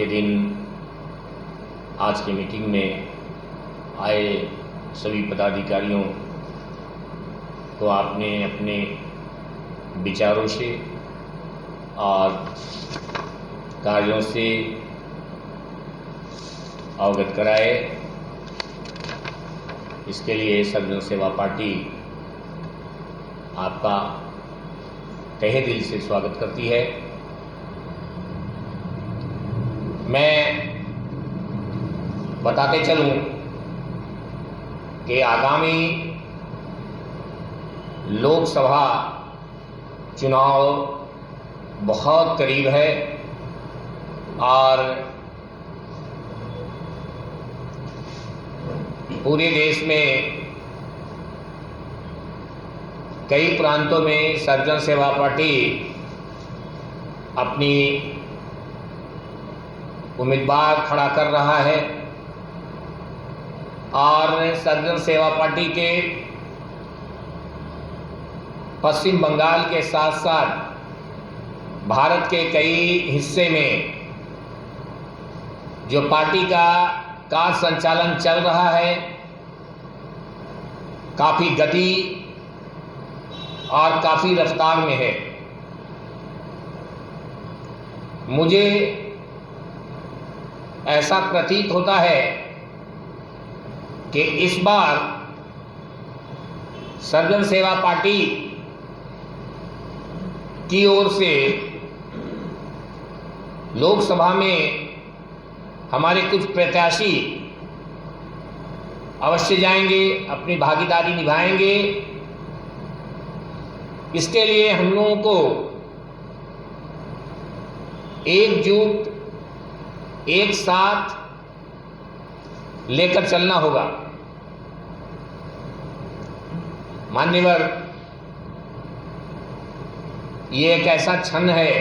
के दिन आज की मीटिंग में आए सभी पदाधिकारियों को आपने अपने विचारों से और कार्यों से अवगत कराए। इसके लिए सर्वजन सेवा पार्टी आपका तहे दिल से स्वागत करती है। मैं बताते चलूं कि आगामी लोकसभा चुनाव बहुत करीब है और पूरे देश में कई प्रांतों में सर्वजन सेवा पार्टी अपनी उम्मीदवार खड़ा कर रहा है और सर्वजन सेवा पार्टी के पश्चिम बंगाल के साथ साथ भारत के कई हिस्से में जो पार्टी का कार्य संचालन चल रहा है, काफ़ी गति और काफ़ी रफ्तार में है। मुझे ऐसा प्रतीत होता है कि इस बार सर्वजन सेवा पार्टी की ओर से लोकसभा में हमारे कुछ प्रत्याशी अवश्य जाएंगे, अपनी भागीदारी निभाएंगे। इसके लिए हम लोगों को एकजुट एक साथ लेकर चलना होगा। मान्यवर, ये एक ऐसा क्षण है,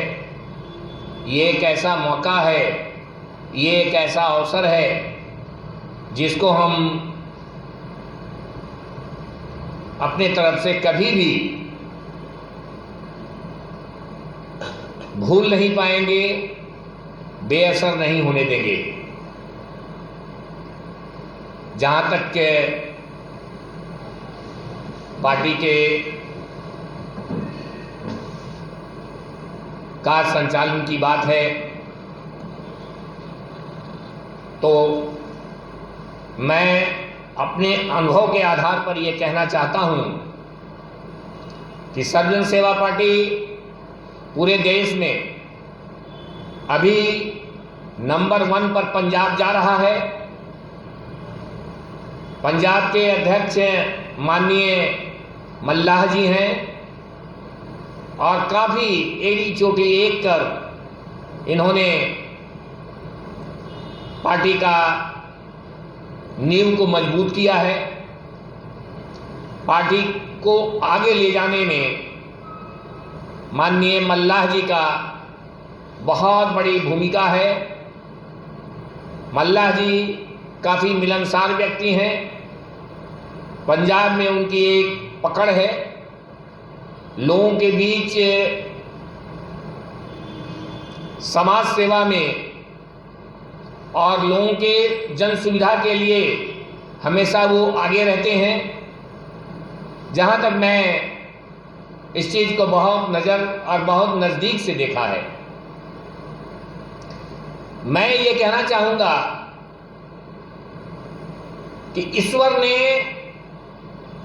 ये एक ऐसा मौका है, ये एक ऐसा अवसर है जिसको हम अपने तरफ से कभी भी भूल नहीं पाएंगे, बेअसर नहीं होने देंगे। जहाँ तक के पार्टी के कार्य संचालन की बात है तो मैं अपने अनुभव के आधार पर यह कहना चाहता हूं कि सर्वजन सेवा पार्टी पूरे देश में अभी नंबर 1 पर पंजाब जा रहा है। पंजाब के अध्यक्ष माननीय मल्लाह जी हैं और काफ़ी एड़ी चोटी एक कर इन्होंने पार्टी का नींव को मजबूत किया है। पार्टी को आगे ले जाने में माननीय मल्लाह जी का बहुत बड़ी भूमिका है। मल्लाह जी काफ़ी मिलनसार व्यक्ति हैं। पंजाब में उनकी एक पकड़ है, लोगों के बीच समाज सेवा में और लोगों के जन सुविधा के लिए हमेशा वो आगे रहते हैं। जहाँ तक मैं इस चीज़ को बहुत नज़र और बहुत नज़दीक से देखा है, मैं ये कहना चाहूँगा कि ईश्वर ने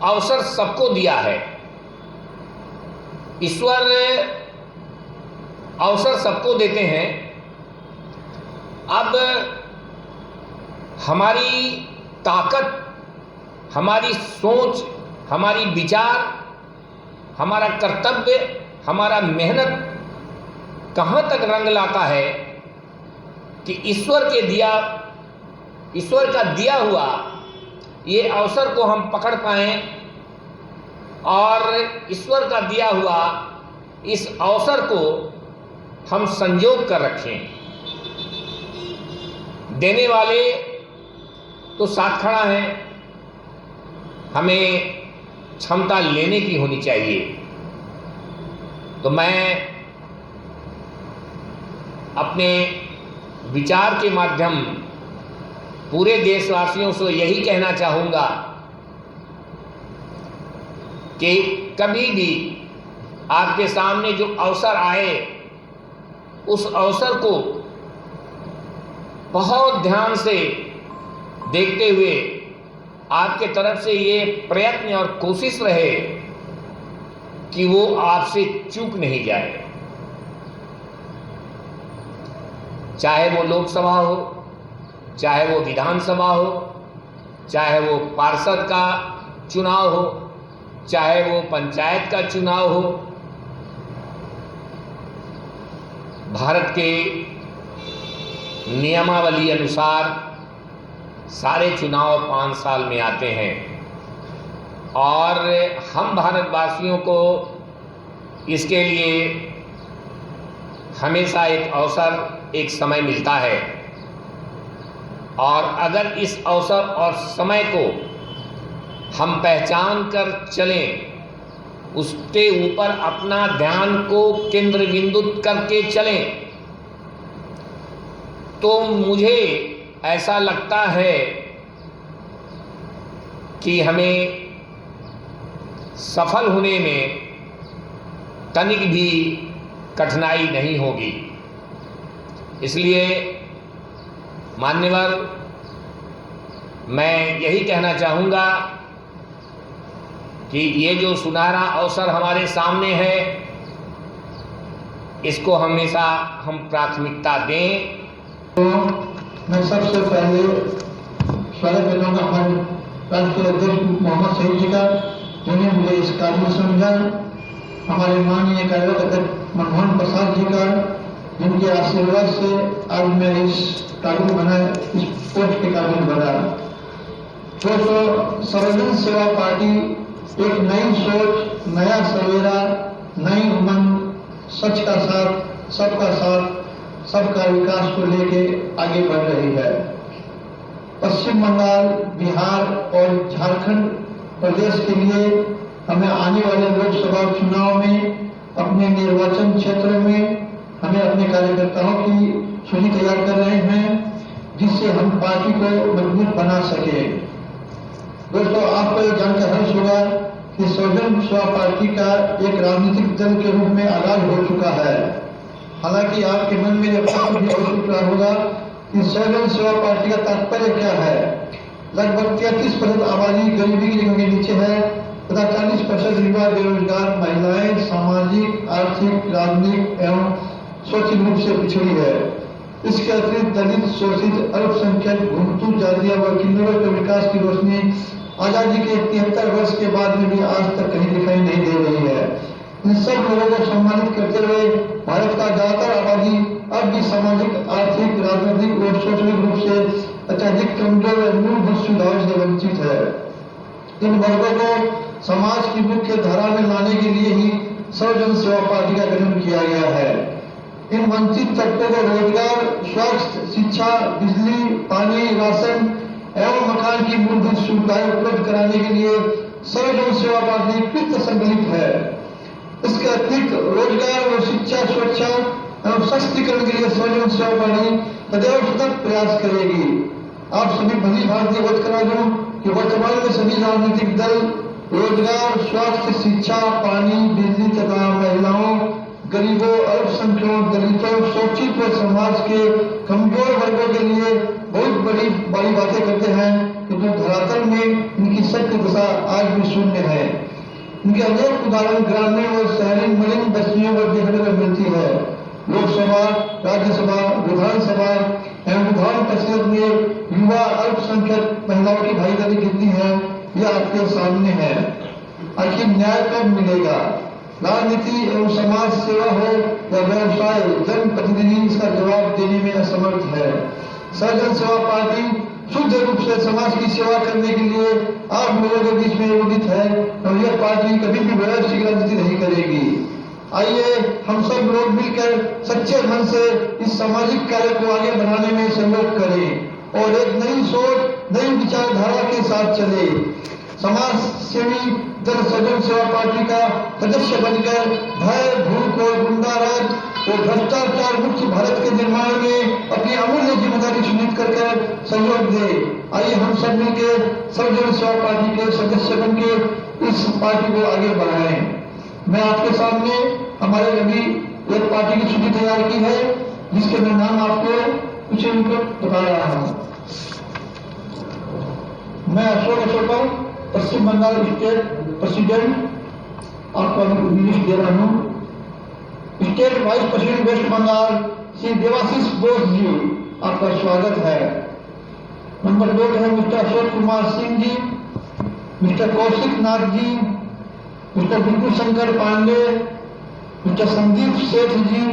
अवसर सबको दिया है। ईश्वर अवसर सबको देते हैं। अब हमारी ताकत, हमारी सोच, हमारी विचार, हमारा कर्तव्य, हमारा मेहनत कहाँ तक रंग लाता है कि ईश्वर का दिया हुआ ये अवसर को हम पकड़ पाएं और ईश्वर का दिया हुआ इस अवसर को हम संजोग कर रखें। देने वाले तो साथ खड़ा है, हमें क्षमता लेने की होनी चाहिए। तो मैं अपने विचार के माध्यम पूरे देशवासियों से यही कहना चाहूँगा कि कभी भी आपके सामने जो अवसर आए उस अवसर को बहुत ध्यान से देखते हुए आपके तरफ से ये प्रयत्न और कोशिश रहे कि वो आपसे चूक नहीं जाए, चाहे वो लोकसभा हो, चाहे वो विधानसभा हो, चाहे वो पार्षद का चुनाव हो, चाहे वो पंचायत का चुनाव हो। भारत के नियमावली अनुसार सारे चुनाव 5 साल में आते हैं और हम भारतवासियों को इसके लिए हमेशा एक अवसर, एक समय मिलता है और अगर इस अवसर और समय को हम पहचान कर चलें, उसके ऊपर अपना ध्यान को केंद्र बिंदुत करके चलें, तो मुझे ऐसा लगता है कि हमें सफल होने में तनिक भी कठिनाई नहीं होगी। इसलिए मान्यवर, मैं यही कहना चाहूँगा कि ये जो सुनहरा अवसर हमारे सामने है, इसको हमेशा हम प्राथमिकता दें। तो मैं सबसे पहले स्वागत करूँगा हमारे राष्ट्रीय अध्यक्ष मोहम्मद शहीद जी का, जिन्होंने मुझे इस कार्य में समझा। हमारे माननीय कार्यवाहक अध्यक्ष मनमोहन प्रसाद जी का, जिनके आशीर्वाद से आज मैं इस काबिल बना, इस पोस्ट के काबिल बना। दोस्तों, सर्वजन सेवा पार्टी एक नई सोच, नया सवेरा, नई उमंग, सच का साथ, सबका विकास को लेके आगे बढ़ रही है। पश्चिम बंगाल, बिहार और झारखंड प्रदेश के लिए हमें आने वाले लोकसभा चुनाव में अपने निर्वाचन क्षेत्रों में हमें अपने कार्यकर्ताओं की सूची तैयार कर रहे हैं, जिससे हम पार्टी को मजबूत बना सके। दोस्तों, आपको ये जानकर हर्ष होगा कि सर्वजन सेवा पार्टी का एक राजनीतिक दल के रूप में आगाज हो चुका है। हालांकि आपके मन में यह प्रश्न भी हो चुका होगा कि सर्वजन सेवा पार्टी का तात्पर्य क्या है। लगभग 33% आबादी गरीबी की रेखा के नीचे है तथा 40% युवा बेरोजगार, महिलाएं सामाजिक, आर्थिक, राजनीतिक एवं शैक्षिक रूप से पिछड़ी है। इसके अतिरिक्त दलित, शोषित, अल्पसंख्यक, घुमतू जातियां व किन्नरों के विकास की रोशनी आजादी के 73 वर्ष के बाद में भी आज तक कहीं दिखाई नहीं दे रही है। इन सब लोगों को सम्मानित करते हुए भारत का ज्यादातर आबादी अब भी सामाजिक, आर्थिक, राजनीतिक और शैक्षणिक रूप से अत्यधिक कमजोर और मूलभूत सुविधाओं से वंचित है। इन वर्गों को समाज की मुख्य धारा में लाने के लिए ही सर्वजन सेवा पार्टी का गठन किया गया है। इन वंचित तबकों को रोजगार, स्वास्थ्य, शिक्षा, बिजली, पानी, राशन एवं मकान की मूलभूत सुविधाएं उपलब्ध कराने के लिए सर्वजन सेवा पार्टी कृत संकल्पित है। इसके अतिरिक्त रोजगार और शिक्षा, सुरक्षा एवं सशक्तिकरण के लिए सर्वजन सेवा पार्टी सदैव सतत प्रयास करेगी। आप सभी भली भांति अवगत करा दूं कि वर्तमान में सभी राजनीतिक दल रोजगार, स्वास्थ्य, शिक्षा, पानी, बिजली तथा महिलाओं, गरीबों, अल्पसंख्यकों, दलितों, शोषित व समाज के कमजोर वर्गों के लिए बहुत बड़ी बातें करते हैं, किंतु धरातल में इनकी सत्य दशा आज भी शून्य है। इनके अनेक उदाहरण ग्रामीण और शहरी मलिन बस्तियों पर देखने को मिलती है। लोकसभा, राज्यसभा, विधानसभा एवं विधान परिषद में युवा, अल्पसंख्यक महिलाओं की भागीदारी कितनी है, यह आपके सामने है। आखिर न्याय कब मिलेगा? राजनीति एवं समाज सेवा हो या व्यवसाय, जनप्रतिनिधि इसका जवाब देने में असमर्थ है। सर्वजन सेवा पार्टी शुद्ध रूप से समाज की सेवा करने के लिए आप लोगों के बीच में योजित है और यह पार्टी कभी भी वैयक्तिक राजनीति नहीं करेगी। आइए हम सब लोग मिलकर सच्चे मन से इस सामाजिक कार्य को आगे बढ़ाने में सहयोग करें और एक नई सोच, नई विचारधारा के साथ चले। समाज सेवी दल सर्वजन सेवा पार्टी का सदस्य बनकर भय, भूख और गुंडाराज वो भ्रष्टाचार मुक्त भारत के निर्माण में अपनी अमूल्य जिम्मेदारी सुनिश्चित कर सहयोग दे। आइए हम सब मिलकर सर्वजन सेवा पार्टी के सदस्य बन के इस पार्टी को आगे बढ़ाएं। मैं आपके सामने हमारे अभी एक पार्टी की सूची तैयार की है, जिसके मैं नाम आपको कुछ इनको बता रहा हूं। मैं अशोक अशोकन, पश्चिम बंगाल स्टेट प्रेसिडेंट, आपको लिस्ट दे रहा हूं। State vice president west Bengal Shri Debashish Bose ji, आपका स्वागत है। नंबर 2 है mister Ashok Kumar Singh ji, mister Kaushik Nath ji, mister बिल्कुल शंकर पांडे, मिस्टर संदीप सेठ जी,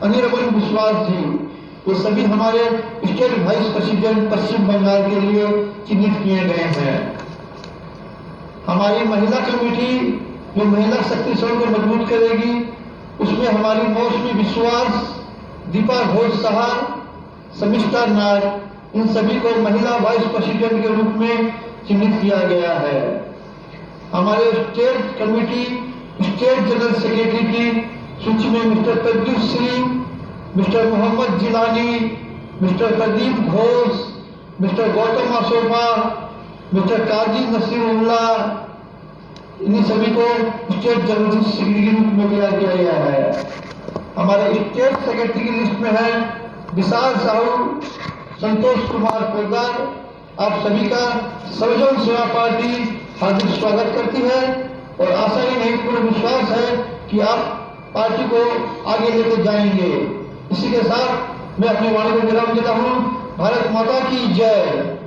अनिरबन विश्वास जी, ये सभी हमारे स्टेट वाइस प्रेसिडेंट पश्चिम बंगाल के लिए चिन्हित किए गए हैं। हमारी महिला कमेटी जो महिला शक्ति समूह को मजबूत करेगी, उसमें हमारी मौसमी विश्वास, दीपा घोष साहा, समिष्टा नाग, इन सभी को महिला वाइस प्रेसिडेंट के रूप में चिन्हित किया गया है। हमारे state committee state general secretary की सूची में mister Pradyut Shri, mister Mohammad Jilani, mister Pradeep Ghosh, mister Gautam Ashoka, mister Kazi Nasirulla, इन्हीं सभी को स्टेट जनरल सेक्रेटरी के रूप में तैयार किया गया है। हमारे स्टेट सेक्रेटरी की लिस्ट में है विशाल साहू, संतोष कुमार पोदार। आप सभी का सर्वजन सेवा पार्टी हार्दिक स्वागत करती है और आशा ही नहीं पूर्ण विश्वास है कि आप पार्टी को आगे लेकर जाएंगे। इसी के साथ मैं अपनी वाणी को विराम देता हूँ। भारत माता की जय।